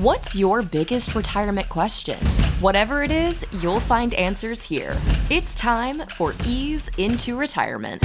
What's your biggest retirement question? Whatever it is, you'll find answers here. It's time for Ease into Retirement.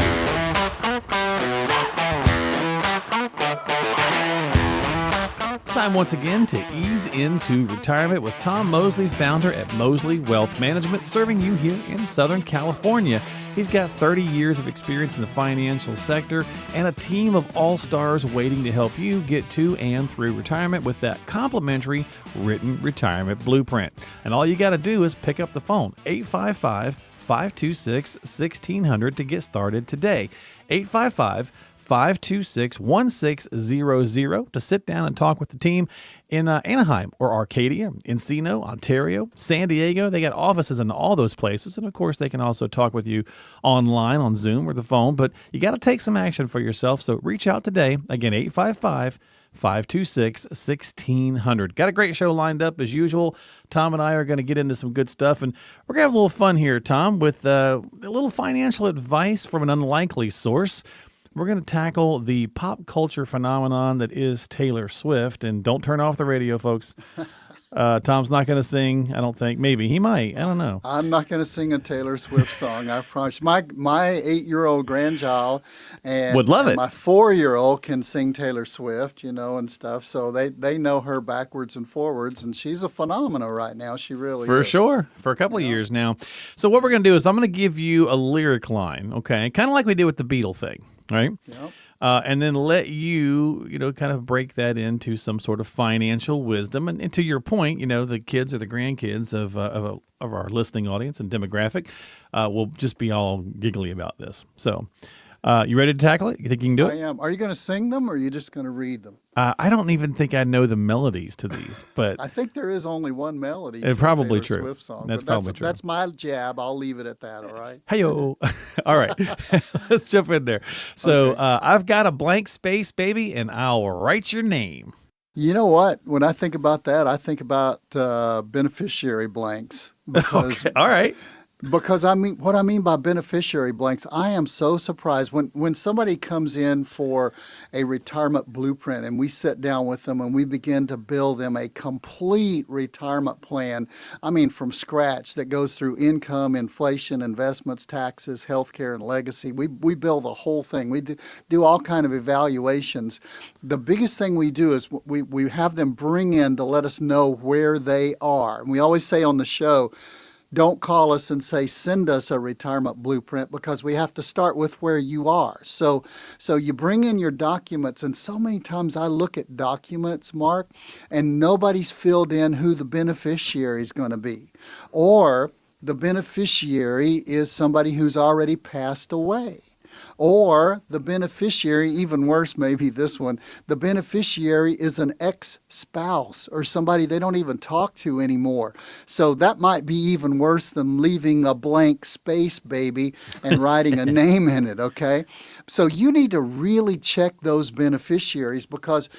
Time once again to ease into retirement with Tom Mosley, founder at Mosley Wealth Management, serving you here in Southern California. He's got 30 years of experience in the financial sector and a team of all-stars waiting to help you get to and through retirement with that complimentary written retirement blueprint. And all you got to do is pick up the phone, 855-526-1600 to get started today. 855-526-1600 to sit down and talk with the team in Anaheim or Arcadia, Encino, Ontario, San Diego. They got offices in all those places. And of course, they can also talk with you online on Zoom or the phone. But you got to take some action for yourself. So reach out today. Again, 855-526-1600. Got a great show lined up as usual. Tom and I are going to get into some good stuff. And we're going to have a little fun here, Tom, with a little financial advice from an unlikely source. We're going to tackle the pop culture phenomenon that is Taylor Swift. And don't turn off the radio, folks. Tom's not going to sing, I don't think. Maybe. He might. I don't know. I'm not going to sing a Taylor Swift song, I promise. My 8-year-old grandchild and would love it. My 4-year-old can sing Taylor Swift, and stuff. So they know her backwards and forwards. And she's a phenomenon right now. She really For is. sure. For a couple of years now. So what we're going to do is I'm going to give you a lyric line, okay? Kind of like we did with the Beatle thing. Right? Yep. And then let you, kind of break that into some sort of financial wisdom. And to your point, the kids or the grandkids of our listening audience and demographic will just be all giggly about this. So you ready to tackle it? You think you can do it? I am. Are you going to sing them or are you just going to read them? I don't even think I know the melodies to these, but I think there is only one melody. It's probably Taylor true. Swift song, That's probably true. That's my jab. I'll leave it at that. All right. Hey-yo. All right. Let's jump in there. So Okay. I've got a blank space, baby, and I'll write your name. You know what? When I think about that, I think about beneficiary blanks. Because, Okay. All right. Because what I mean by beneficiary blanks, I am so surprised when somebody comes in for a retirement blueprint and we sit down with them and we begin to build them a complete retirement plan. From scratch that goes through income, inflation, investments, taxes, healthcare, and legacy. We build the whole thing. We do all kind of evaluations. The biggest thing we do is we have them bring in to let us know where they are. And we always say on the show, don't call us and say, send us a retirement blueprint, because we have to start with where you are. So you bring in your documents, and so many times I look at documents, Mark, and nobody's filled in who the beneficiary is going to be. Or the beneficiary is somebody who's already passed away. Or the beneficiary, even worse maybe this one, the beneficiary is an ex-spouse or somebody they don't even talk to anymore. So that might be even worse than leaving a blank space, baby, and writing a name in it, okay? So you need to really check those beneficiaries, because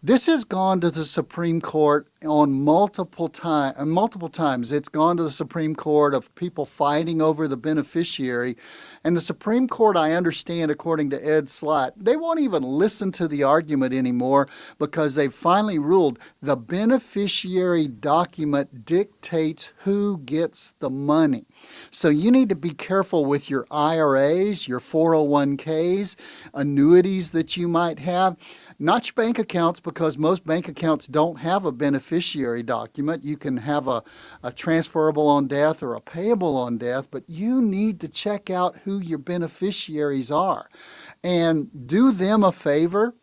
this has gone to the Supreme Court on multiple times. It's gone to the Supreme Court of people fighting over the beneficiary. And the Supreme Court, I understand, according to 𝗧𝘆𝗆, they won't even listen to the argument anymore, because they've finally ruled the beneficiary document dictates who gets the money. So you need to be careful with your IRAs, your 401ks, annuities that you might have. Not your bank accounts, because most bank accounts don't have a beneficiary document. You can have a transferable on death or a payable on death, but you need to check out who your beneficiaries are and do them a favor,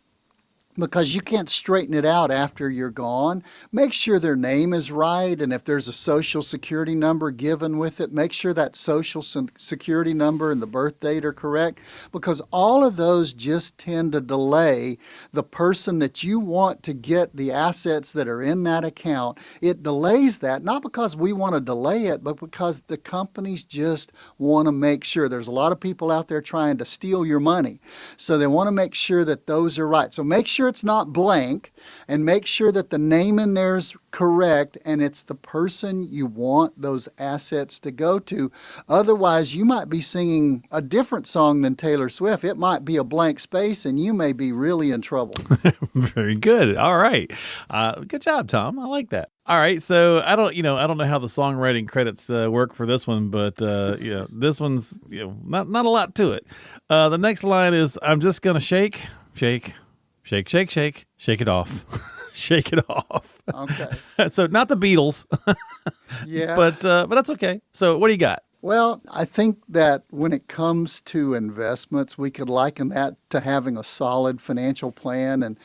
because you can't straighten it out after you're gone. Make sure their name is right, and if there's a social security number given with it, make sure that social security number and the birth date are correct, because all of those just tend to delay the person that you want to get the assets that are in that account. It delays that, not because we want to delay it, but because the companies just want to make sure. There's a lot of people out there trying to steal your money, so they want to make sure that those are right. So make sure it's not blank, and make sure that the name in there is correct and it's the person you want those assets to go to. Otherwise, you might be singing a different song than Taylor Swift. It might be a blank space and you may be really in trouble. Very good. All right. Good job, Tom. I like that. All right. So I don't know how the songwriting credits work for this one, but this one's not a lot to it. The next line is, I'm just going to shake it off. Shake it off. Okay. So not the Beatles. Yeah. But that's okay. So what do you got? Well, I think that when it comes to investments, we could liken that to having a solid financial plan.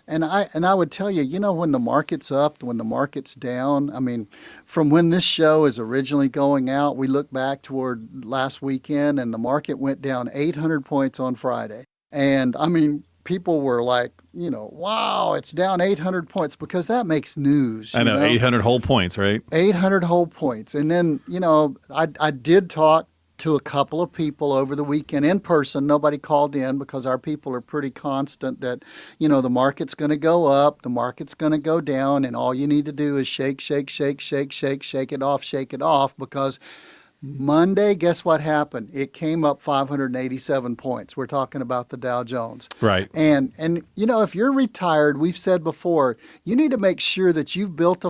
And I would tell you, when the market's up, when the market's down, I mean, from when this show is originally going out, we look back toward last weekend and the market went down 800 points on Friday. And I mean, people were like, wow, it's down 800 points, because that makes news. I know, 800 whole points, right? 800 whole points. And then, I did talk to a couple of people over the weekend in person. Nobody called in because our people are pretty constant that, the market's going to go up, the market's going to go down, and all you need to do is shake it off, because Monday, guess what happened? It came up 587 points. We're talking about the Dow Jones. Right. And if you're retired, we've said before, you need to make sure that you've built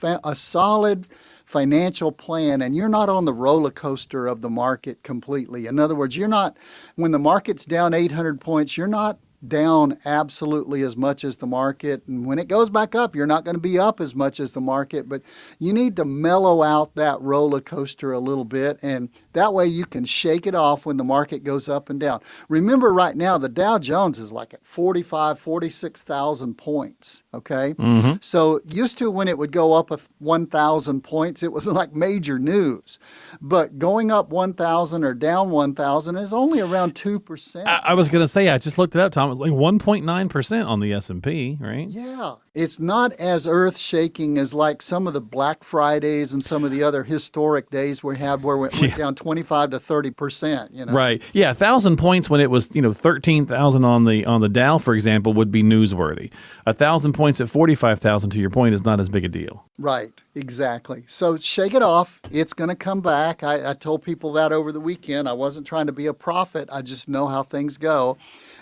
a solid financial plan and you're not on the roller coaster of the market completely. In other words, when the market's down 800 points, you're not down absolutely as much as the market. And when it goes back up, you're not going to be up as much as the market, but you need to mellow out that roller coaster a little bit. And that way you can shake it off when the market goes up and down. Remember, right now, the Dow Jones is like at 46,000 points. Okay. Mm-hmm. So used to, when it would go up 1,000 points, it was like major news, but going up 1,000 or down 1,000 is only around 2%. I was going to say, I just looked it up, Tom. It was like 1.9% on the S&P, right? Yeah. It's not as earth-shaking as like some of the Black Fridays and some of the other historic days we had where it went down 25 to 30%. Right. Yeah, 1,000 points when it was 13,000 on the Dow, for example, would be newsworthy. 1,000 points at 45,000, to your point, is not as big a deal. Right. Exactly. So shake it off. It's going to come back. I told people that over the weekend. I wasn't trying to be a prophet. I just know how things go.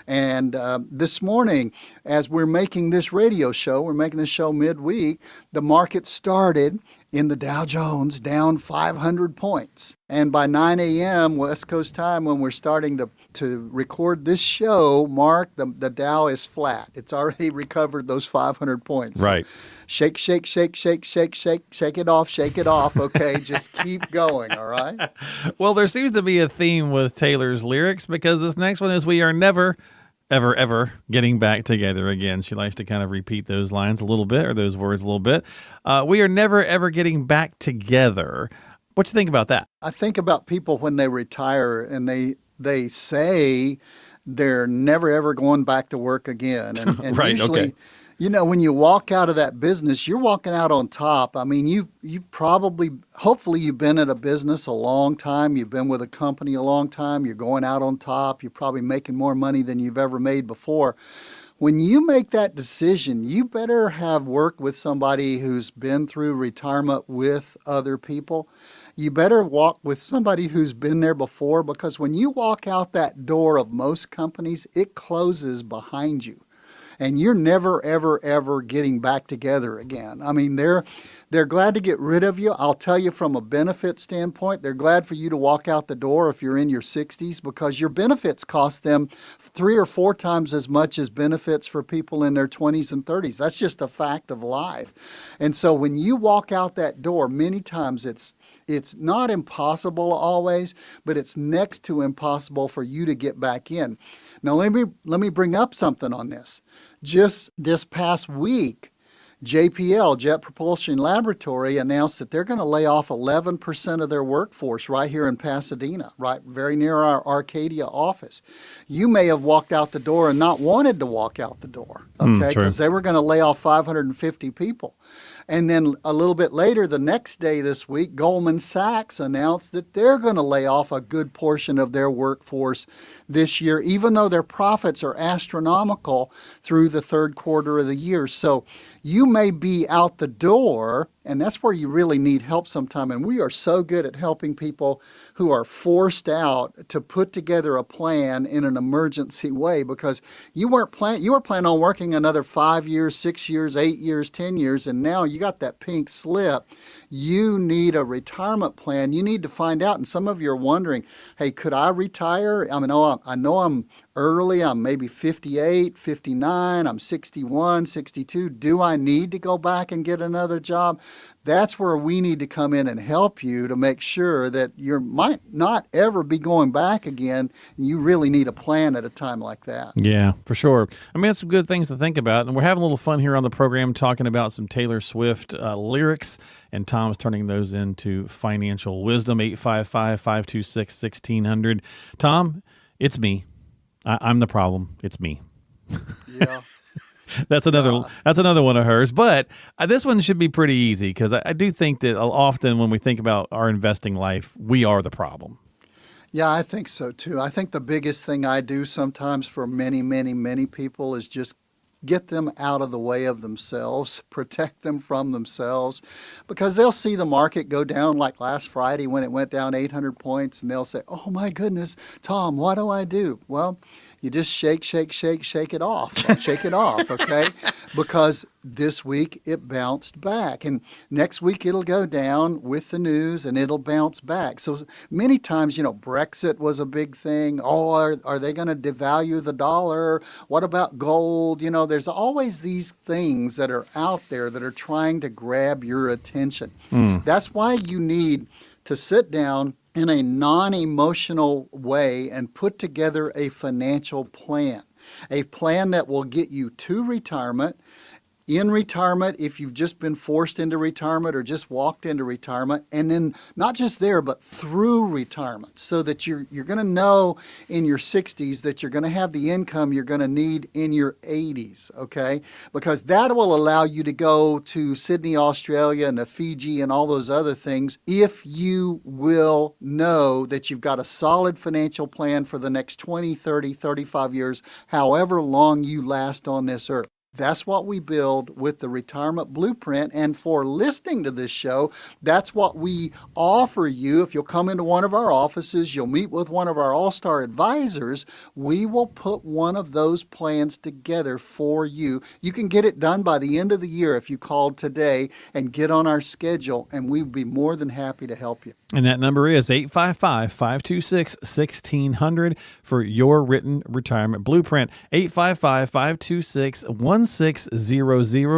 And this morning, as we're making this radio show, we're making this show midweek, the market started in the Dow Jones down 500 points. And by 9 a.m. West Coast time, when we're starting to record this show, Mark, the Dow is flat. It's already recovered those 500 points. Right. So shake it off. Okay, just keep going, all right? Well, there seems to be a theme with Taylor's lyrics, because this next one is, we are never, ever getting back together again. She likes to kind of repeat those lines a little bit, or those words a little bit. We are never, ever getting back together. What you think about that? I think about people when they retire and they say they're never, ever going back to work again. And Right, usually, okay. When you walk out of that business, you're walking out on top. I mean, you probably, hopefully you've been at a business a long time. You've been with a company a long time. You're going out on top. You're probably making more money than you've ever made before. When you make that decision, you better have worked with somebody who's been through retirement with other people. You better walk with somebody who's been there before, because when you walk out that door of most companies, it closes behind you. And you're never, ever, ever getting back together again. I mean, they're glad to get rid of you. I'll tell you, from a benefit standpoint, they're glad for you to walk out the door if you're in your 60s, because your benefits cost them 3 or 4 times as much as benefits for people in their 20s and 30s. That's just a fact of life. And so when you walk out that door, many times it's not impossible always, but it's next to impossible for you to get back in. Now, let me bring up something on this. Just this past week, JPL, Jet Propulsion Laboratory, announced that they're going to lay off 11% of their workforce right here in Pasadena, right very near our Arcadia office. You may have walked out the door and not wanted to walk out the door, okay, because they were going to lay off 550 people. And then a little bit later, the next day this week, Goldman Sachs announced that they're going to lay off a good portion of their workforce this year, even though their profits are astronomical through the third quarter of the year. So you may be out the door, and that's where you really need help sometime. And we are so good at helping people who are forced out to put together a plan in an emergency way, because you were planning on working another 5 years, 6 years, 8 years, 10 years, and now you got that pink slip. You need a retirement plan. You need to find out. And some of you are wondering, hey, could I retire? I know I'm early. I'm maybe 58, 59. I'm 61, 62. Do I need to go back and get another job? That's where we need to come in and help you to make sure that you might not ever be going back again. And you really need a plan at a time like that. Yeah, for sure. I mean, that's some good things to think about. And we're having a little fun here on the program talking about some Taylor Swift lyrics. And Tom's turning those into financial wisdom. 855-526-1600. Tom, it's me. I'm the problem. It's me. Yeah. That's another one of hers. But this one should be pretty easy, because I do think that often when we think about our investing life, we are the problem. Yeah, I think so too. I think the biggest thing I do sometimes for many, many, many people is just get them out of the way of themselves, protect them from themselves, because they'll see the market go down like last Friday when it went down 800 points, and they'll say, oh my goodness, Tom, what do I do? Well, you just shake it off. Shake it off, okay? Because this week it bounced back. And next week it'll go down with the news and it'll bounce back. So many times, Brexit was a big thing. Oh, are they going to devalue the dollar? What about gold? There's always these things that are out there that are trying to grab your attention. That's why you need to sit down in a non-emotional way and put together a financial plan, a plan that will get you to retirement. In retirement, if you've just been forced into retirement or just walked into retirement, and then not just there, but through retirement, so that you're going to know in your 60s that you're going to have the income you're going to need in your 80s, okay? Because that will allow you to go to Sydney, Australia, and to Fiji and all those other things if you will know that you've got a solid financial plan for the next 20, 30, 35 years, however long you last on this earth. That's what we build with the Retirement Blueprint. And for listening to this show, that's what we offer you. If you'll come into one of our offices, you'll meet with one of our all-star advisors. We will put one of those plans together for you. You can get it done by the end of the year if you called today and get on our schedule, and we'd be more than happy to help you. And that number is 855-526-1600 for your written retirement blueprint. 855-526-1600,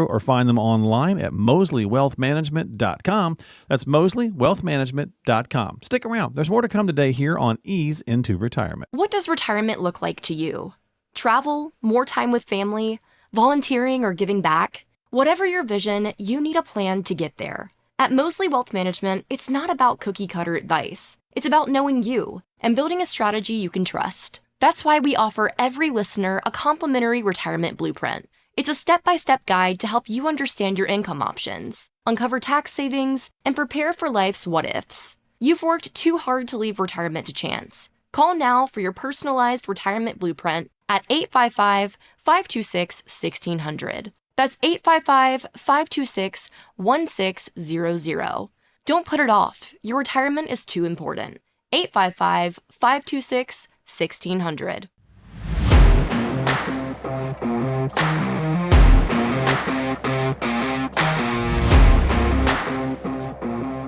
or find them online at 𝗪sleywealthmanagement.com. That's 𝗪sleywealthmanagement.com. Stick around. There's more to come today here on Ease into Retirement. What does retirement look like to you? Travel, more time with family, volunteering, or giving back? Whatever your vision, you need a plan to get there. At 𝗪sley Wealth Management, it's not about cookie-cutter advice. It's about knowing you and building a strategy you can trust. That's why we offer every listener a complimentary retirement blueprint. It's a step-by-step guide to help you understand your income options, uncover tax savings, and prepare for life's what-ifs. You've worked too hard to leave retirement to chance. Call now for your personalized retirement blueprint at 855-526-1600. That's 855-526-1600. Don't put it off. Your retirement is too important. 855-526-1600.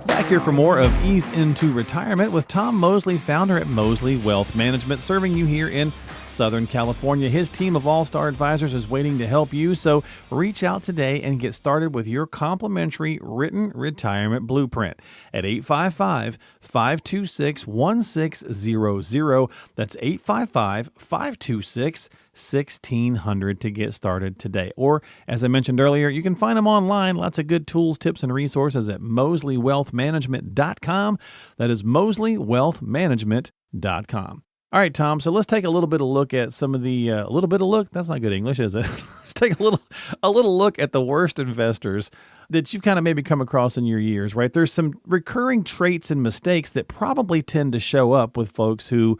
Back here for more of Ease into Retirement with Tom Mosley, founder at 𝗪sley Wealth Management, serving you here in Southern California. His team of all-star advisors is waiting to help you, so reach out today and get started with your complimentary written retirement blueprint at 855-526-1600. That's 855-526-1600 to get started today. Or, as I mentioned earlier, you can find them online. Lots of good tools, tips, and resources at 𝗪sleywealthmanagement.com. That is 𝗪sleywealthmanagement.com. All right, Tom. So let's take a little bit of look at some of the a little bit of look. That's not good English, is it? Let's take a little look at the worst investors that you've kind of maybe come across in your years, right? There's some recurring traits and mistakes that probably tend to show up with folks who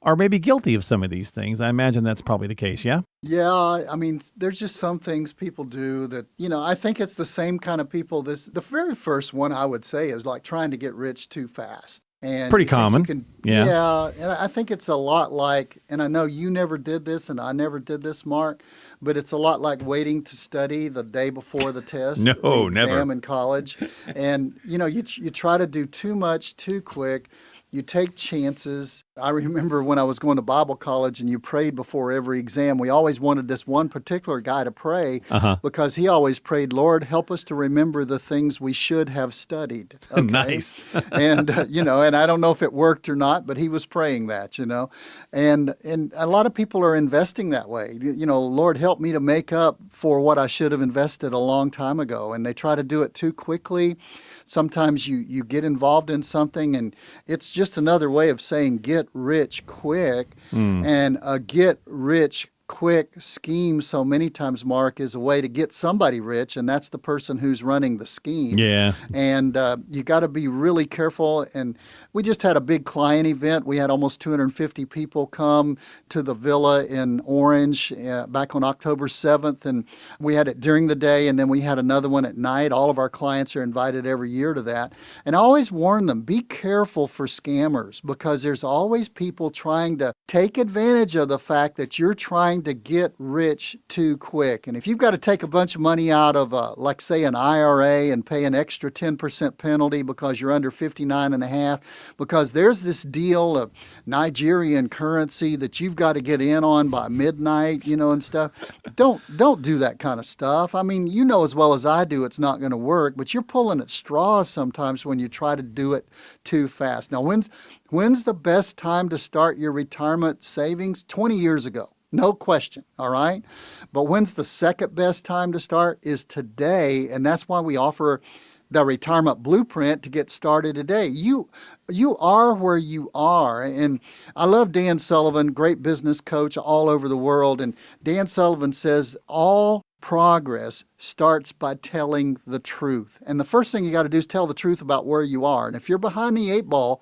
are maybe guilty of some of these things. I imagine that's probably the case, yeah? Yeah, I mean, there's just some things people do that, I think it's the same kind of people. The very first one I would say is like trying to get rich too fast. And Pretty common. Yeah, and I think it's a lot like, and I know you never did this and I never did this, Mark, but it's a lot like waiting to study the day before the test, No, the exam never. in college. And, you try to do too much too quick. You take chances. I remember when I was going to Bible college and you prayed before every exam, we always wanted this one particular guy to pray because he always prayed, Lord, help us to remember the things we should have studied. Okay? Nice. And, and I don't know if it worked or not, but he was praying that, and a lot of people are investing that way. Lord, help me to make up for what I should have invested a long time ago. And they try to do it too quickly. Sometimes you get involved in something and it's just another way of saying get rich quick. And a get rich quick scheme so many times, Mark, is a way to get somebody rich, and that's the person who's running the scheme. Yeah. And you got to be really careful. And we just had a big client event. We had almost 250 people come to the villa in Orange back on October 7th, and we had it during the day, and then we had another one at night. All of our clients are invited every year to that. And I always warn them, be careful for scammers, because there's always people trying to take advantage of the fact that you're trying to get rich too quick. And if you've got to take a bunch of money out of, like say, an IRA and pay an extra 10% penalty because you're under 59 and a half, because there's this deal of Nigerian currency that you've got to get in on by midnight, and stuff. Don't do that kind of stuff. I mean, as well as I do, it's not going to work, but you're pulling at straws sometimes when you try to do it too fast. Now, when's the best time to start your retirement savings? 20 years ago. No question, all right? But when's the second best time to start is today, and that's why we offer the retirement blueprint to get started today. You are where you are, and I love Dan Sullivan, great business coach all over the world, and Dan Sullivan says all progress starts by telling the truth. And the first thing you got to do is tell the truth about where you are. And if you're behind the eight ball,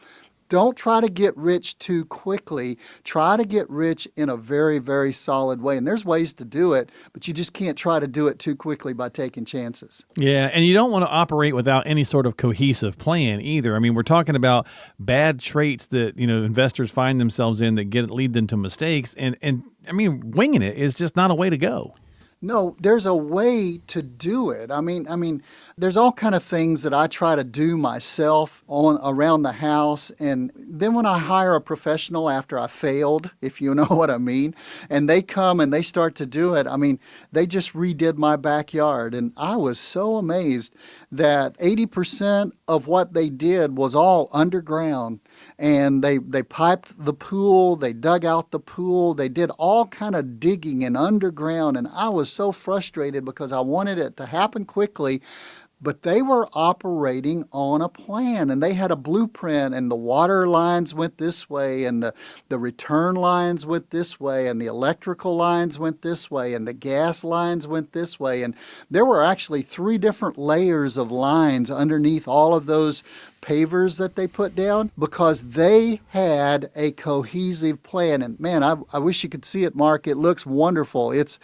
don't try to get rich too quickly. Try to get rich in a very, very solid way. And there's ways to do it, but you just can't try to do it too quickly by taking chances. Yeah, and you don't want to operate without any sort of cohesive plan either. I mean, we're talking about bad traits that, investors find themselves in that lead them to mistakes. And I mean, winging it is just not a way to go. No, there's a way to do it. I mean, there's all kind of things that I try to do myself around the house, and then when I hire a professional after I failed, if you know what I mean, and they come and they start to do it, I mean, they just redid my backyard, and I was so amazed that 80% of what they did was all underground. And they piped the pool, they dug out the pool, they did all kind of digging and underground. And I was so frustrated because I wanted it to happen quickly. But they were operating on a plan, and they had a blueprint, and the water lines went this way, and the return lines went this way, and the electrical lines went this way, and the gas lines went this way. And there were actually 3 different layers of lines underneath all of those pavers that they put down because they had a cohesive plan. And man, I wish you could see it, Mark. It looks wonderful. It's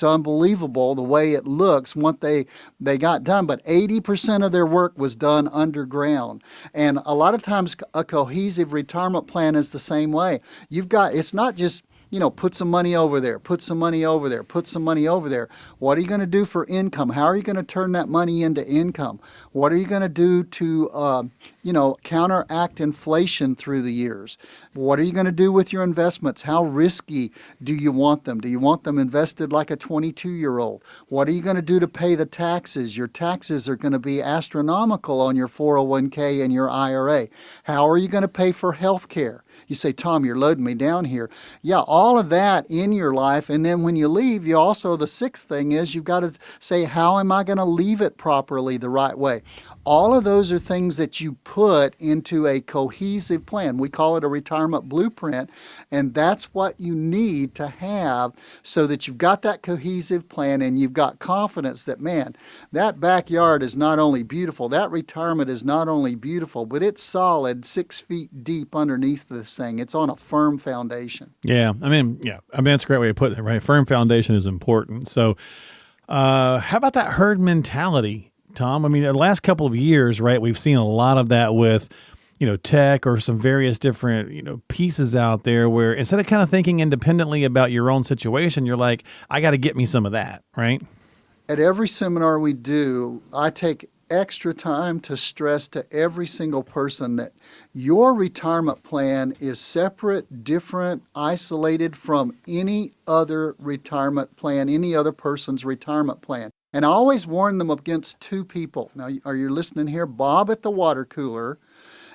unbelievable the way it looks once they got done. But 80% of their work was done underground. And a lot of times a cohesive retirement plan is the same way. It's not just put some money over there, put some money over there, put some money over there. What are you going to do for income? How are you going to turn that money into income? What are you going to do to, counteract inflation through the years? What are you going to do with your investments? How risky do you want them? Do you want them invested like a 22-year-old? What are you going to do to pay the taxes? Your taxes are going to be astronomical on your 401k and your IRA. How are you going to pay for health care? You say, Tom, you're loading me down here. Yeah, all of that in your life. And then when you leave, you also, the sixth thing is you've got to say, how am I going to leave it properly the right way? All of those are things that you put into a cohesive plan. We call it a retirement blueprint, and that's what you need to have so that you've got that cohesive plan and you've got confidence that, man, that backyard is not only beautiful, that retirement is not only beautiful, but it's solid 6 feet deep underneath this thing. It's on a firm foundation. Yeah, that's a great way to put it, right? Firm foundation is important. So how about that herd mentality, Tom? I mean, the last couple of years, right, we've seen a lot of that with, tech or some various different, pieces out there where instead of kind of thinking independently about your own situation, you're like, I got to get me some of that, right? At every seminar we do, I take extra time to stress to every single person that your retirement plan is separate, different, isolated from any other retirement plan, any other person's retirement plan. And I always warn them against two people. Now, are you listening here? Bob at the water cooler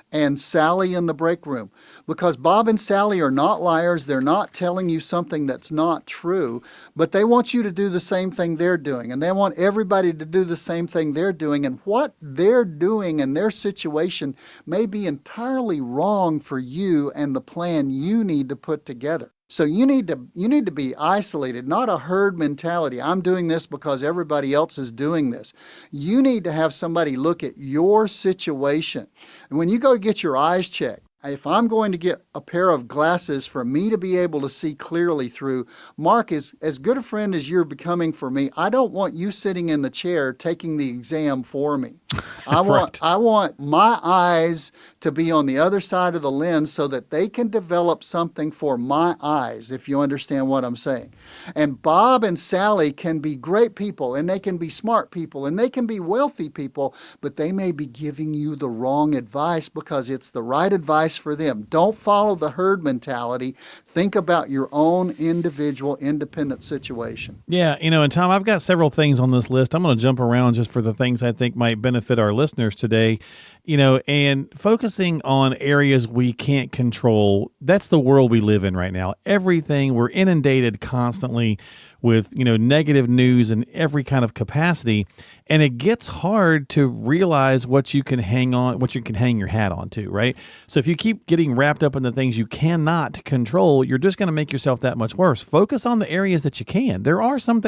and Sally in the break room. Because Bob and Sally are not liars. They're not telling you something that's not true, but they want you to do the same thing they're doing. And they want everybody to do the same thing they're doing. And what they're doing in their situation may be entirely wrong for you and the plan you need to put together. So you need to be isolated, not a herd mentality. I'm doing this because everybody else is doing this. You need to have somebody look at your situation. And when you go get your eyes checked, if I'm going to get a pair of glasses for me to be able to see clearly through, Mark, is as good a friend as you're becoming for me, I don't want you sitting in the chair taking the exam for me. I want my eyes to be on the other side of the lens so that they can develop something for my eyes, if you understand what I'm saying. And Bob and Sally can be great people, and they can be smart people, and they can be wealthy people, but they may be giving you the wrong advice because it's the right advice for them. Don't follow the herd mentality. Think about your own individual, independent situation. Yeah, and Tom, I've got several things on this list. I'm going to jump around just for the things I think might benefit our listeners today, and focusing on areas we can't control. That's the world we live in right now. Everything, we're inundated constantly with, negative news in every kind of capacity. And it gets hard to realize what you can hang your hat on to, right? So if you keep getting wrapped up in the things you cannot control, you're just going to make yourself that much worse. Focus on the areas that you can. There are some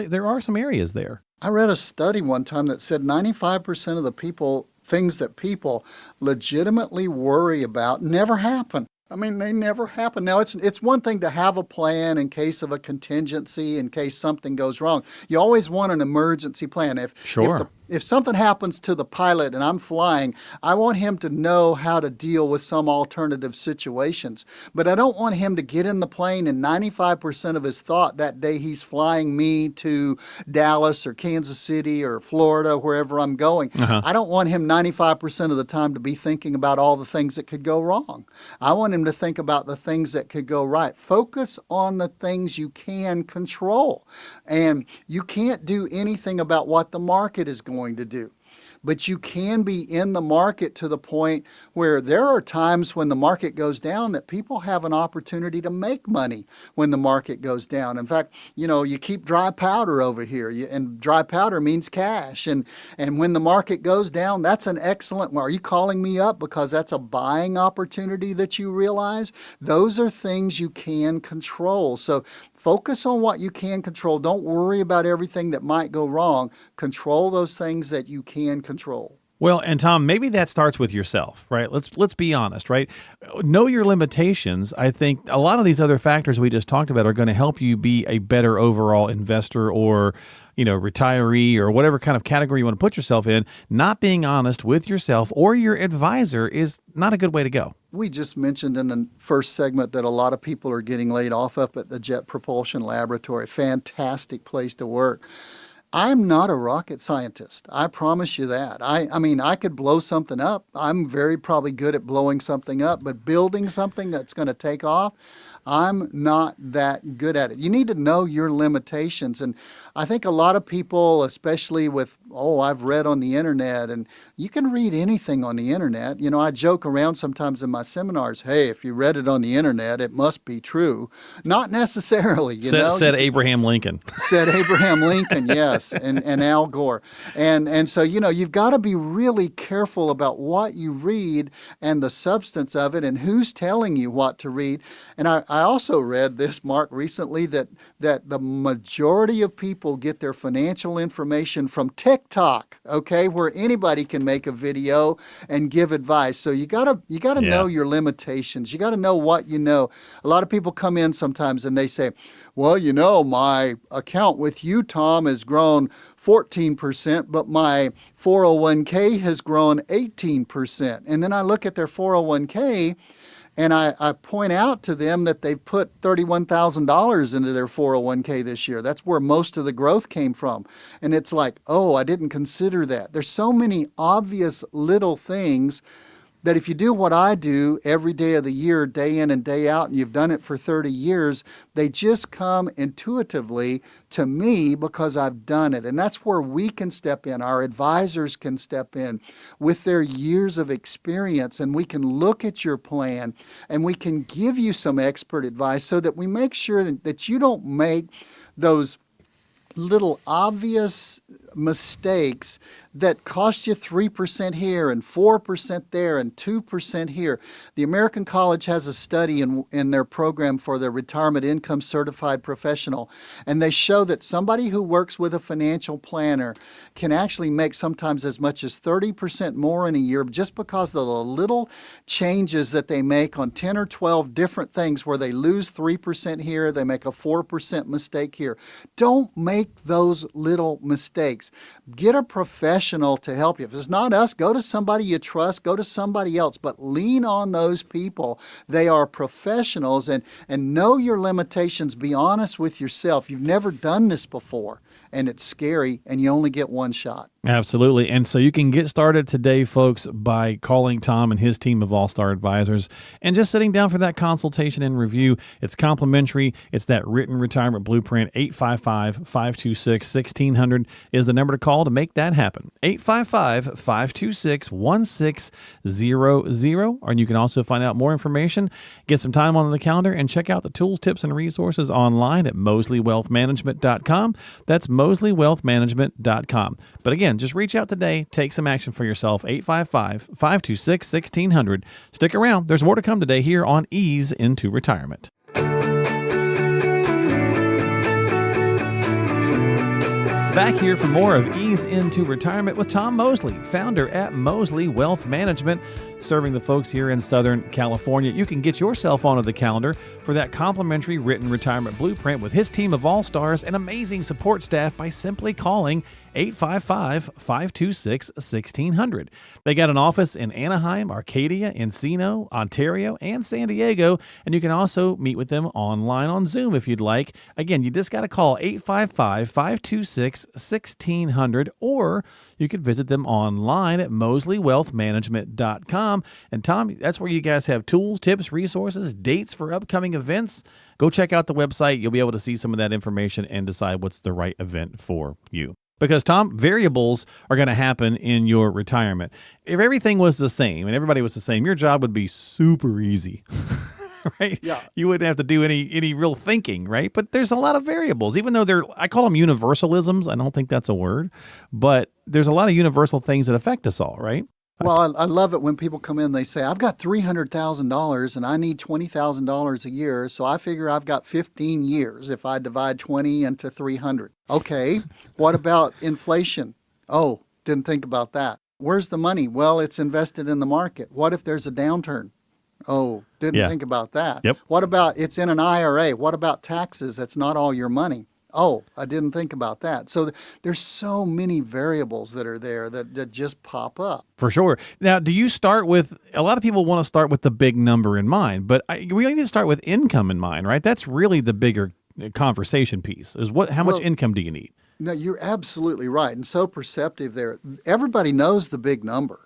areas there. I read a study one time that said 95% of the things that people legitimately worry about never happen. I mean, they never happen. Now, it's one thing to have a plan in case of a contingency, in case something goes wrong. You always want an emergency plan. If something happens to the pilot and I'm flying, I want him to know how to deal with some alternative situations. But I don't want him to get in the plane and 95% of his thought that day he's flying me to Dallas or Kansas City or Florida, wherever I'm going. I don't want him 95% of the time to be thinking about all the things that could go wrong. I want him to think about the things that could go right. Focus on the things you can control. And you can't do anything about what the market is going to do. But you can be in the market to the point where there are times when the market goes down that people have an opportunity to make money when the market goes down. In fact, you keep dry powder over here, and dry powder means cash. And when the market goes down, that's an excellent, are you calling me up because that's a buying opportunity that you realize? Those are things you can control. So focus on what you can control. Don't worry about everything that might go wrong. Control those things that you can control. Well, and Tom, maybe that starts with yourself, right? Let's be honest, right? Know your limitations. I think a lot of these other factors we just talked about are going to help you be a better overall investor or, retiree or whatever kind of category you want to put yourself in. Not being honest with yourself or your advisor is not a good way to go. We just mentioned in the first segment that a lot of people are getting laid off up at the Jet Propulsion Laboratory. Fantastic place to work. I'm not a rocket scientist. I promise you that. I mean, I could blow something up. I'm very probably good at blowing something up, but building something that's going to take off, I'm not that good at it. You need to know your limitations. And I think a lot of people, especially with, I've read on the internet, and you can read anything on the internet. You know, I joke around sometimes in my seminars, hey, if you read it on the internet, it must be true. Not necessarily, you know. Said Abraham Lincoln. Said Abraham Lincoln, yes, and Al Gore. And so, you know, you've got to be really careful about what you read and the substance of it and who's telling you what to read. And I also read this, Mark, recently that the majority of people get their financial information from TikTok, okay, where anybody can make a video and give advice. So you gotta know your limitations. You got to know what you know. A lot of people come in sometimes and they say, well, you know, my account with you, Tom, has grown 14%, but my 401k has grown 18%. And then I look at their 401k and I point out to them that they've put $31,000 into their 401k this year. That's where most of the growth came from. And it's like, I didn't consider that. There's so many obvious little things that if you do what I do every day of the year, day in and day out, and you've done it for 30 years, they just come intuitively to me because I've done it. And that's where we can step in. Our advisors can step in with their years of experience, and we can look at your plan and we can give you some expert advice so that we make sure that you don't make those little obvious mistakes that cost you 3% here and 4% there and 2% here. The American College has a study in their program for their retirement income certified professional, and they show that somebody who works with a financial planner can actually make sometimes as much as 30% more in a year just because of the little changes that they make on 10 or 12 different things where they lose 3% here, they make a 4% mistake here. Don't make those little mistakes. Get a professional to help you. If it's not us, go to somebody you trust, go to somebody else, but lean on those people. They are professionals, and know your limitations. Be honest with yourself. You've never done this before, and it's scary, and you only get one shot. Absolutely. And so you can get started today, folks, by calling Tom and his team of All-Star Advisors and just sitting down for that consultation and review. It's complimentary. It's that written retirement blueprint. 855-526-1600 is the number to call to make that happen. 855-526-1600. And you can also find out more information, get some time on the calendar, and check out the tools, tips, and resources online at 𝗪𝗟𝑖wealthmanagement.com. That's 𝗪𝗟𝑖wealthmanagement.com. But again, just reach out today. Take some action for yourself. 855-526-1600. Stick around. There's more to come today here on Ease into Retirement. Back here for more of Ease into Retirement with Tom Mosley, founder at 𝗪𝗟𝘀 Wealth Management, serving the folks here in Southern California. You can get yourself onto the calendar for that complimentary written retirement blueprint with his team of all-stars and amazing support staff by simply calling 855-526-1600. They got an office in Anaheim, Arcadia, Encino, Ontario, and San Diego, and you can also meet with them online on Zoom if you'd like. Again, you just got to call 855-526-1600, or you could visit them online at 𝗪𝗟𝑖wealthmanagement.com. And Tom, that's where you guys have tools, tips, resources, dates for upcoming events. Go check out the website. You'll be able to see some of that information and decide what's the right event for you. Because, Tom, variables are going to happen in your retirement. If everything was the same and everybody was the same, your job would be super easy, right? Yeah. You wouldn't have to do any real thinking, right? But there's a lot of variables, even though I call them universalisms. I don't think that's a word, but there's a lot of universal things that affect us all, right? Well, I love it when people come in and they say, I've got $300,000 and I need $20,000 a year, so I figure I've got 15 years if I divide 20 into 300. Okay, what about inflation? Oh, didn't think about that. Where's the money? Well, it's invested in the market. What if there's a downturn? Oh, didn't think about that. Yep. What about it's in an IRA? What about taxes? That's not all your money. Oh, I didn't think about that. So there's so many variables that are there that just pop up. For sure. Now, do you start with, a lot of people want to start with the big number in mind, but we need to start with income in mind, right? That's really the bigger conversation piece, is how much income do you need? No, you're absolutely right, and so perceptive there. Everybody knows the big number.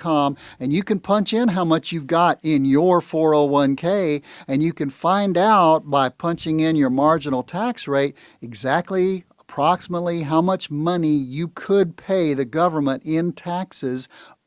beneficiaries.com, and you can punch in how much you've got in your 401k, and you can find out by punching in your marginal tax rate exactly approximately how much money you could pay the government in taxes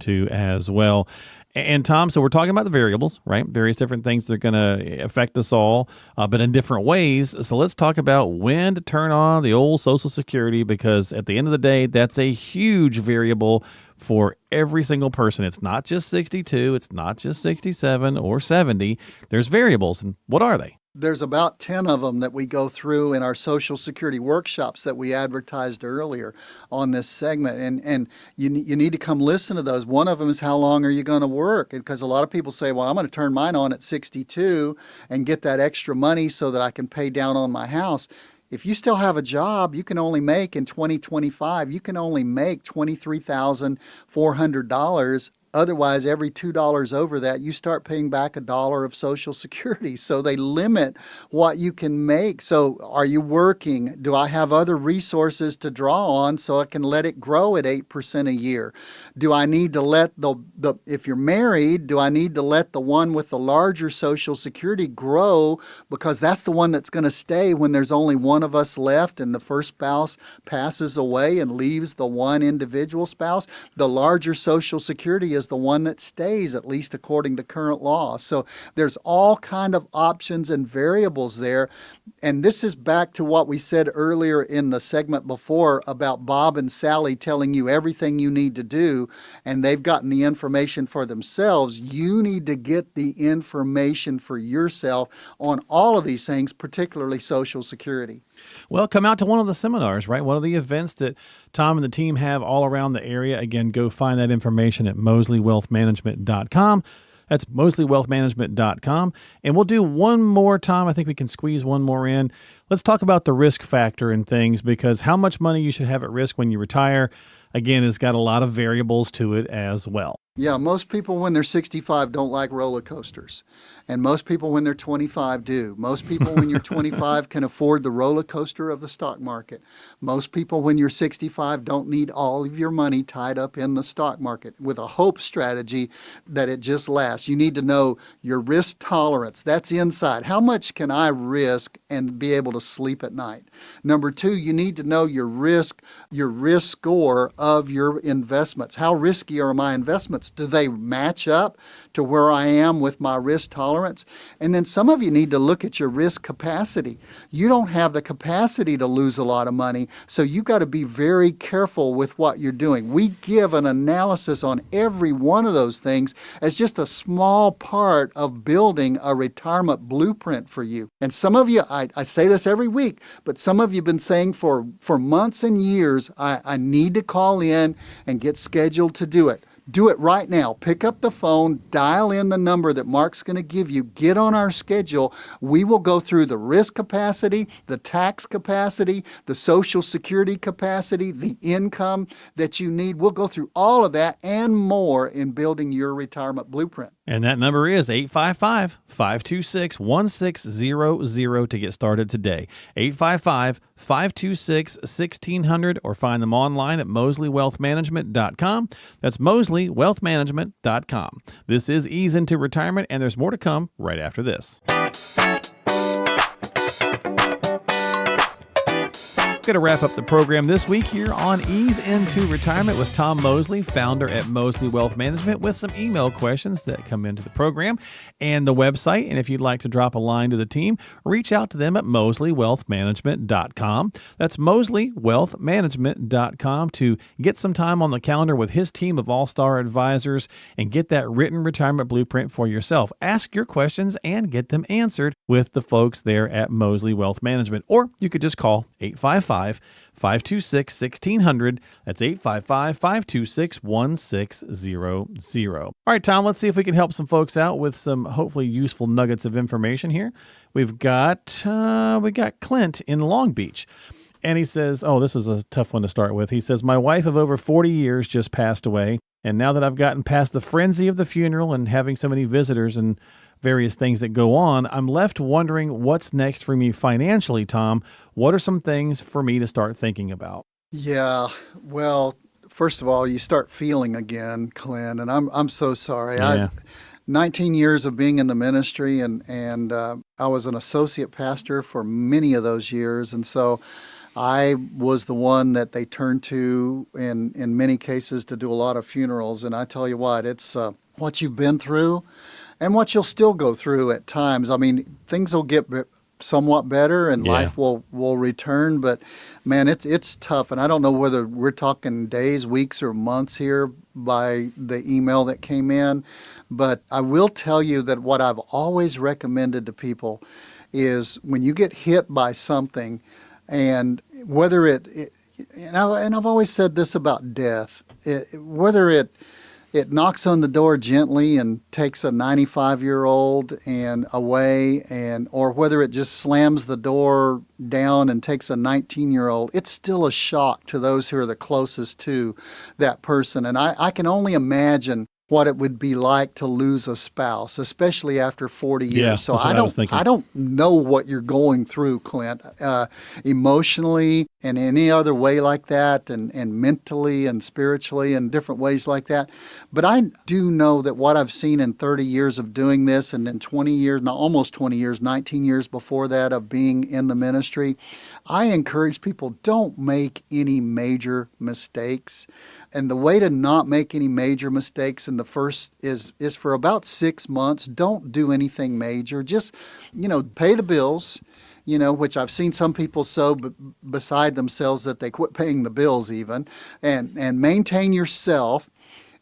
into as well. And Tom, so we're talking about the variables, right? Various different things that are going to affect us all, but in different ways. So let's talk about when to turn on the old Social Security, because at the end of the day, that's a huge variable for every single person. It's not just 62, it's not just 67 or 70. There's variables, and what are they? There's about 10 of them that we go through in our Social Security workshops that we advertised earlier on this segment. And you need to come listen to those. One of them is how long are you going to work? Because a lot of people say, well, I'm going to turn mine on at 62 and get that extra money so that I can pay down on my house. If you still have a job, you can only make in 2025, you can only make $23,400. Otherwise, every $2 over that, you start paying back $1 of Social Security. So they limit what you can make. So are you working? Do I have other resources to draw on so I can let it grow at 8% a year? Do I need to let if you're married, do I need to let the one with the larger Social Security grow, because that's the one that's going to stay when there's only one of us left and the first spouse passes away and leaves the one individual spouse? The larger Social Security is the one that stays, at least according to current law. So there's all kind of options and variables there. And this is back to what we said earlier in the segment before about Bob and Sally telling you everything you need to do, and they've gotten the information for themselves. You need to get the information for yourself on all of these things, particularly Social Security. Well, come out to one of the seminars, right? One of the events that Tom and the team have all around the area. Again, go find that information at 𝗪𝗠𝑖wealthmanagement.com. That's 𝗪𝗠𝑖wealthmanagement.com. And we'll do one more, Tom. I think we can squeeze one more in. Let's talk about the risk factor and things, because how much money you should have at risk when you retire, again, has got a lot of variables to it as well. Yeah, most people when they're 65 don't like roller coasters. And most people when they're 25 do. Most people when you're 25 can afford the roller coaster of the stock market. Most people when you're 65 don't need all of your money tied up in the stock market with a hope strategy that it just lasts. You need to know your risk tolerance. That's inside. How much can I risk and be able to sleep at night? Number two, you need to know your risk score of your investments. How risky are my investments? Do they match up to where I am with my risk tolerance? And then some of you need to look at your risk capacity. You don't have the capacity to lose a lot of money, so you got to be very careful with what you're doing. We give an analysis on every one of those things as just a small part of building a retirement blueprint for you. And some of you, I say this every week, but some of you have been saying for months and years, I need to call in and get scheduled to do it. Do it right now. Pick up the phone, dial in the number that Mark's going to give you, get on our schedule. We will go through the risk capacity, the tax capacity, the Social Security capacity, the income that you need. We'll go through all of that and more in building your retirement blueprint. And that number is 855-526-1600 to get started today. 855-526-1600, or find them online at 𝗪𝗠𝑖wealthmanagement.com. That's 𝗪𝗠𝑖wealthmanagement.com. This is Ease into Retirement, and there's more to come right after this. Going to wrap up the program this week here on Ease into Retirement with Tom Mosley, founder at Mosley Wealth Management, with some email questions that come into the program and the website. And if you'd like to drop a line to the team, reach out to them at 𝗪𝗠𝑖wealthmanagement.com. That's 𝗪𝗠𝑖wealthmanagement.com to get some time on the calendar with his team of all-star advisors and get that written retirement blueprint for yourself. Ask your questions and get them answered with the folks there at Mosley Wealth Management. Or you could just call 855-526-1600. That's 855-526-1600. All right, Tom, let's see if we can help some folks out with some hopefully useful nuggets of information here. We got Clint in Long Beach. And he says, oh, this is a tough one to start with. He says, my wife of over 40 years just passed away. And now that I've gotten past the frenzy of the funeral and having so many visitors and various things that go on, I'm left wondering what's next for me financially, Tom. What are some things for me to start thinking about? Yeah, well, first of all, you start feeling again, Clint, and I'm so sorry. Yeah. 19 years of being in the ministry, and I was an associate pastor for many of those years, and so I was the one that they turned to in many cases to do a lot of funerals. And I tell you what, it's what you've been through and what you'll still go through at times. I mean, things will get somewhat better and Yeah. life will return, but man, it's tough. And I don't know whether we're talking days, weeks, or months here by the email that came in, but I will tell you that what I've always recommended to people is when you get hit by something, and whether I've always said this about death, whether it knocks on the door gently and takes a 95-year-old and away, or whether it just slams the door down and takes a 19-year-old, it's still a shock to those who are the closest to that person. And I can only imagine what it would be like to lose a spouse, especially after 40 years. Yeah, So that's what I was thinking. I don't know what you're going through, Clint, emotionally and any other way like that, and mentally and spiritually and different ways like that. But I do know that what I've seen in 30 years of doing this, and in 20 years, now almost 20 years, 19 years before that of being in the ministry, I encourage people, don't make any major mistakes. And the way to not make any major mistakes in the first is for about 6 months, don't do anything major. Just, pay the bills, which I've seen some people so beside themselves that they quit paying the bills even, and maintain yourself,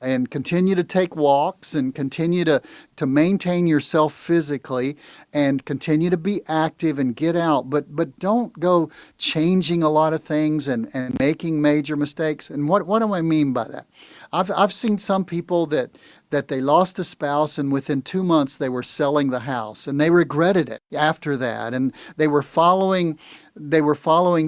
and continue to take walks, and continue to maintain yourself physically, and continue to be active and get out. But don't go changing a lot of things and making major mistakes. And what do I mean by that? I've seen some people that they lost a spouse, and within 2 months they were selling the house, and they regretted it after that. And they were following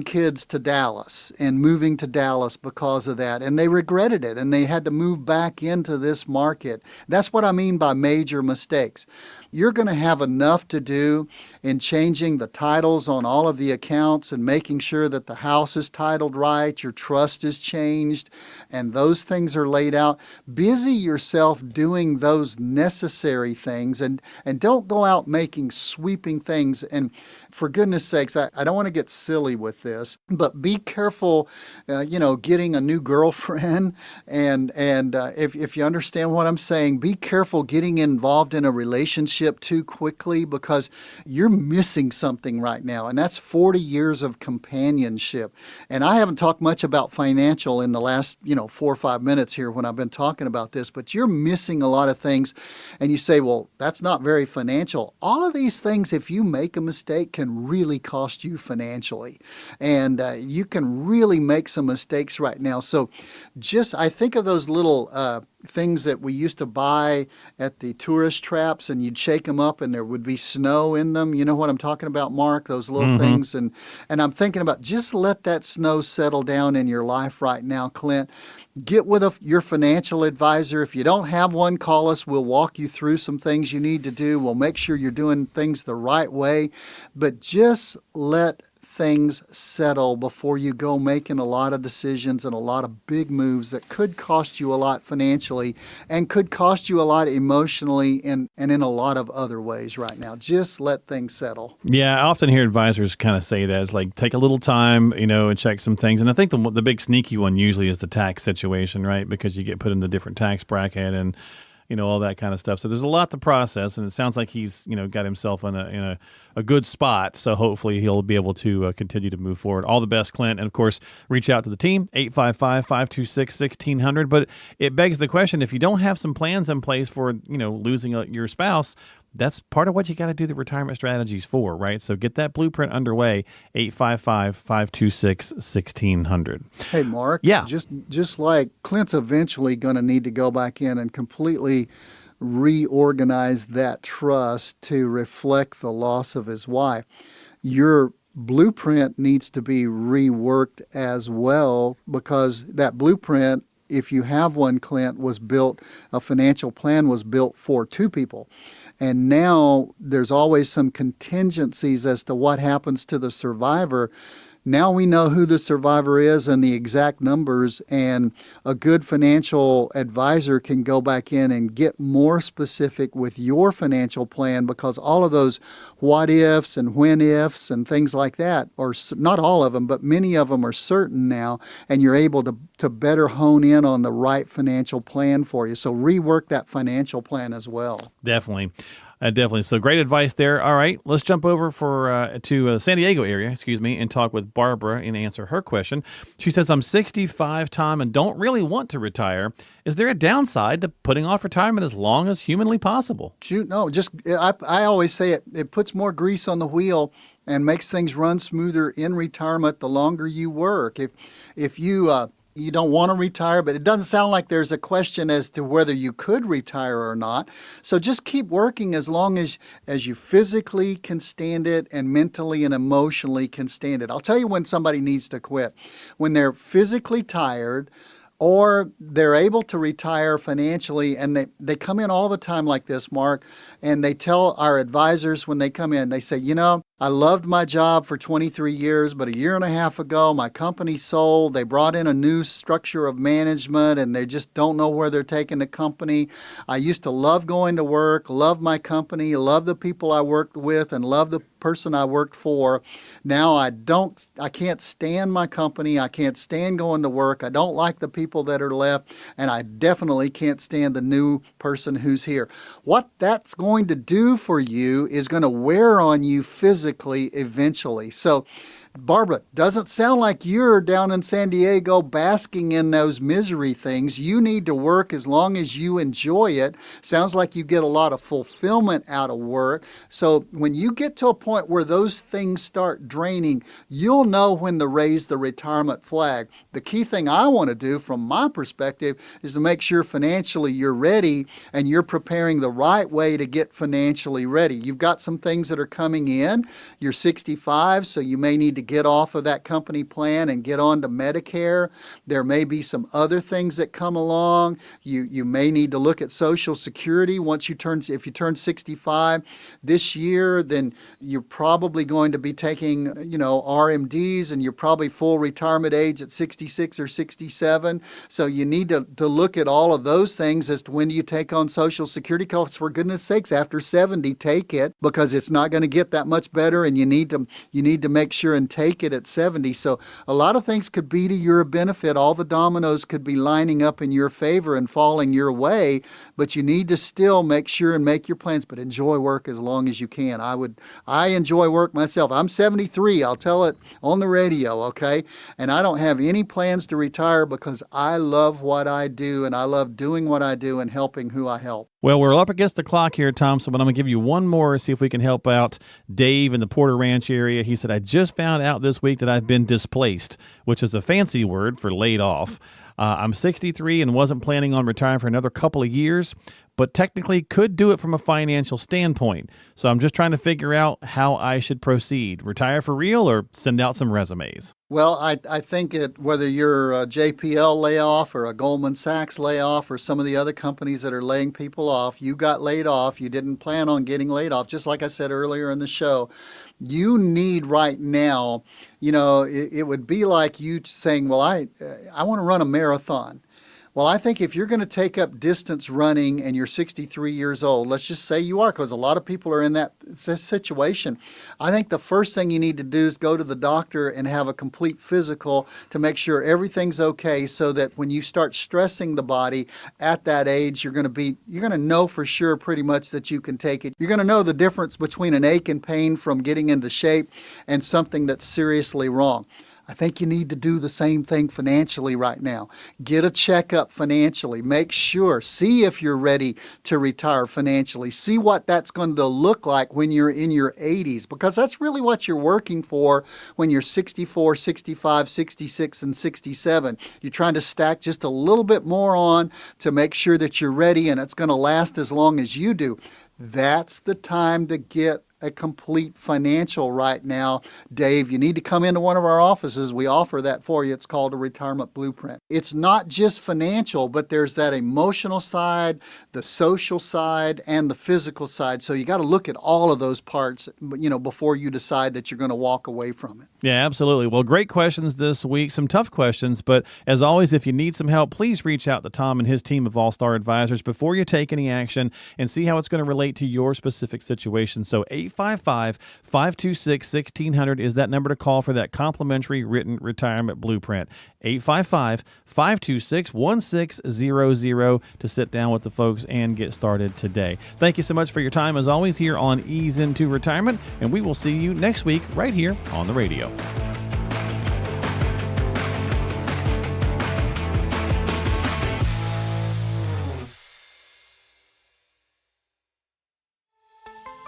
kids to Dallas and moving to Dallas because of that, and they regretted it, and they had to move back into this market. That's what I mean by major mistakes. You're going to have enough to do in changing the titles on all of the accounts and making sure that the house is titled right, your trust is changed, and those things are laid out. Busy yourself doing those necessary things, and don't go out making sweeping things. And for goodness sakes, I don't want to get silly with this, but be careful, getting a new girlfriend, and if you understand what I'm saying, be careful getting involved in a relationship too quickly, because you're missing something right now, and that's 40 years of companionship. And I haven't talked much about financial in the last 4 or 5 minutes here when I've been talking about this, but you're missing a lot of things. And you say, well, that's not very financial. All of these things, if you make a mistake, can really cost you financially, and you can really make some mistakes right now. So I think of those little things that we used to buy at the tourist traps, and you'd shake them up and there would be snow in them. You know what I'm talking about, Mark? Those little things. And I'm thinking about, just let that snow settle down in your life right now, Clint. Get with your financial advisor. If you don't have one, call us. We'll walk you through some things you need to do. We'll make sure you're doing things the right way. But just let things settle before you go making a lot of decisions and a lot of big moves that could cost you a lot financially and could cost you a lot emotionally and in a lot of other ways right now. Just let things settle. Yeah, I often hear advisors kind of say that. It's like, take a little time, and check some things. And I think the big sneaky one usually is the tax situation, right? Because you get put in the different tax bracket and all that kind of stuff. So there's a lot to process, and it sounds like he's, got himself in a good spot. So hopefully he'll be able to continue to move forward. All the best, Clint. And of course, reach out to the team, 855-526-1600. But it begs the question, if you don't have some plans in place for, losing your spouse, that's part of what you got to do the retirement strategies for, right? So get that blueprint underway, 855-526-1600. Hey, Mark. Yeah. Just like Clint's eventually going to need to go back in and completely reorganize that trust to reflect the loss of his wife, your blueprint needs to be reworked as well, because that blueprint, if you have one, Clint, a financial plan was built for two people. And now there's always some contingencies as to what happens to the survivor. Now we know who the survivor is and the exact numbers, and a good financial advisor can go back in and get more specific with your financial plan, because all of those what ifs and when ifs and things like that, or not all of them, but many of them are certain now, and you're able to better hone in on the right financial plan for you. So rework that financial plan as well. Definitely. Definitely. So great advice there. All right, let's jump over to San Diego area, and talk with Barbara and answer her question. She says, I'm 65, Tom, and don't really want to retire. Is there a downside to putting off retirement as long as humanly possible? No, I always say it puts more grease on the wheel and makes things run smoother in retirement the longer you work. If you don't want to retire, but it doesn't sound like there's a question as to whether you could retire or not. So just keep working as long as you physically can stand it and mentally and emotionally can stand it. I'll tell you when somebody needs to quit. When they're physically tired, or they're able to retire financially, and they come in all the time like this, Mark, and they tell our advisors when they come in, they say, I loved my job for 23 years, but a year and a half ago, my company sold. They brought in a new structure of management, and they just don't know where they're taking the company. I used to love going to work, love my company, love the people I worked with, and love the person I worked for. Now I can't stand my company. I can't stand going to work. I don't like the people that are left, and I definitely can't stand the new person who's here. What that's going to do for you is going to wear on you physically eventually. So, Barbara, doesn't sound like you're down in San Diego basking in those misery things. You need to work as long as you enjoy it. Sounds like you get a lot of fulfillment out of work. So when you get to a point where those things start draining, you'll know when to raise the retirement flag. The key thing I want to do from my perspective is to make sure financially you're ready and you're preparing the right way to get financially ready. You've got some things that are coming in. You're 65, so you may need to get off of that company plan and get on to Medicare. There may be some other things that come along. You may need to look at Social Security if you turn 65 this year, then you're probably going to be taking, RMDs, and you're probably full retirement age at 66 or 67. So you need to look at all of those things as to when do you take on Social Security, because for goodness sakes, after 70, take it, because it's not going to get that much better, and you need to make sure and take it at 70. So a lot of things could be to your benefit. All the dominoes could be lining up in your favor and falling your way, but you need to still make sure and make your plans, but enjoy work as long as you can. I enjoy work myself. I'm 73. I'll tell it on the radio, okay? And I don't have any plans to retire because I love what I do, and I love doing what I do and helping who I help. Well, we're up against the clock here, Tom, so I'm going to give you one more, see if we can help out Dave in the Porter Ranch area. He said, I just found out this week that I've been displaced, which is a fancy word for laid off. I'm 63 and wasn't planning on retiring for another couple of years, but technically could do it from a financial standpoint. So I'm just trying to figure out how I should proceed. Retire for real or send out some resumes? Well, I think whether you're a JPL layoff or a Goldman Sachs layoff or some of the other companies that are laying people off, you got laid off. You didn't plan on getting laid off. Just like I said earlier in the show, you need right now, it would be like you saying, well, I want to run a marathon. Well, I think if you're going to take up distance running and you're 63 years old, let's just say you are, because a lot of people are in that situation. I think the first thing you need to do is go to the doctor and have a complete physical to make sure everything's okay, so that when you start stressing the body at that age, you're going to know for sure pretty much that you can take it. You're going to know the difference between an ache and pain from getting into shape and something that's seriously wrong. I think you need to do the same thing financially right now. Get a checkup financially. Make sure. See if you're ready to retire financially. See what that's going to look like when you're in your 80s, because that's really what you're working for when you're 64, 65, 66, and 67. You're trying to stack just a little bit more on to make sure that you're ready and it's going to last as long as you do. That's the time to get a complete financial right now. Dave, you need to come into one of our offices. We offer that for you. It's called a retirement blueprint. It's not just financial, but there's that emotional side, the social side, and the physical side. So you got to look at all of those parts, before you decide that you're going to walk away from it. Yeah, absolutely. Well, great questions this week. Some tough questions, but as always, if you need some help, please reach out to Tom and his team of All-Star Advisors before you take any action and see how it's going to relate to your specific situation. So 855-526-1600 is that number to call for that complimentary written retirement blueprint. 855-526-1600 to sit down with the folks and get started today. Thank you so much for your time, as always, here on Ease Into Retirement, and we will see you next week right here on the radio.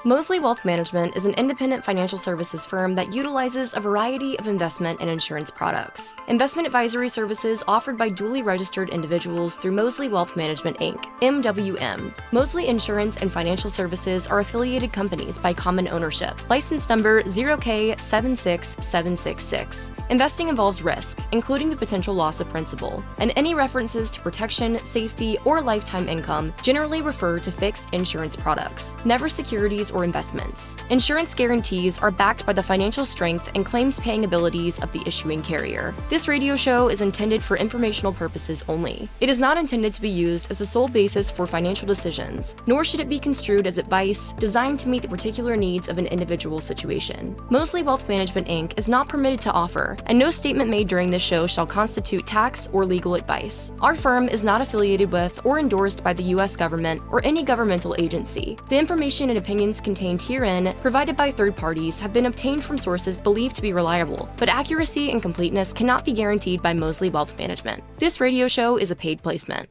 𝗪𝗠 Wealth Management is an independent financial services firm that utilizes a variety of investment and insurance products. Investment advisory services offered by duly registered individuals through 𝗪𝗠 Wealth Management, Inc., MWM. 𝗪𝗠 Insurance and Financial Services are affiliated companies by common ownership. License number 0K76766. Investing involves risk, including the potential loss of principal, and any references to protection, safety, or lifetime income generally refer to fixed insurance products, never securities or investments. Insurance guarantees are backed by the financial strength and claims-paying abilities of the issuing carrier. This radio show is intended for informational purposes only. It is not intended to be used as the sole basis for financial decisions, nor should it be construed as advice designed to meet the particular needs of an individual situation. 𝗪𝗠 Wealth Management, Inc. is not permitted to offer, and no statement made during this show shall constitute tax or legal advice. Our firm is not affiliated with or endorsed by the U.S. government or any governmental agency. The information and opinions contained herein, provided by third parties, have been obtained from sources believed to be reliable, but accuracy and completeness cannot be guaranteed by 𝗪𝗠 Wealth Management. This radio show is a paid placement.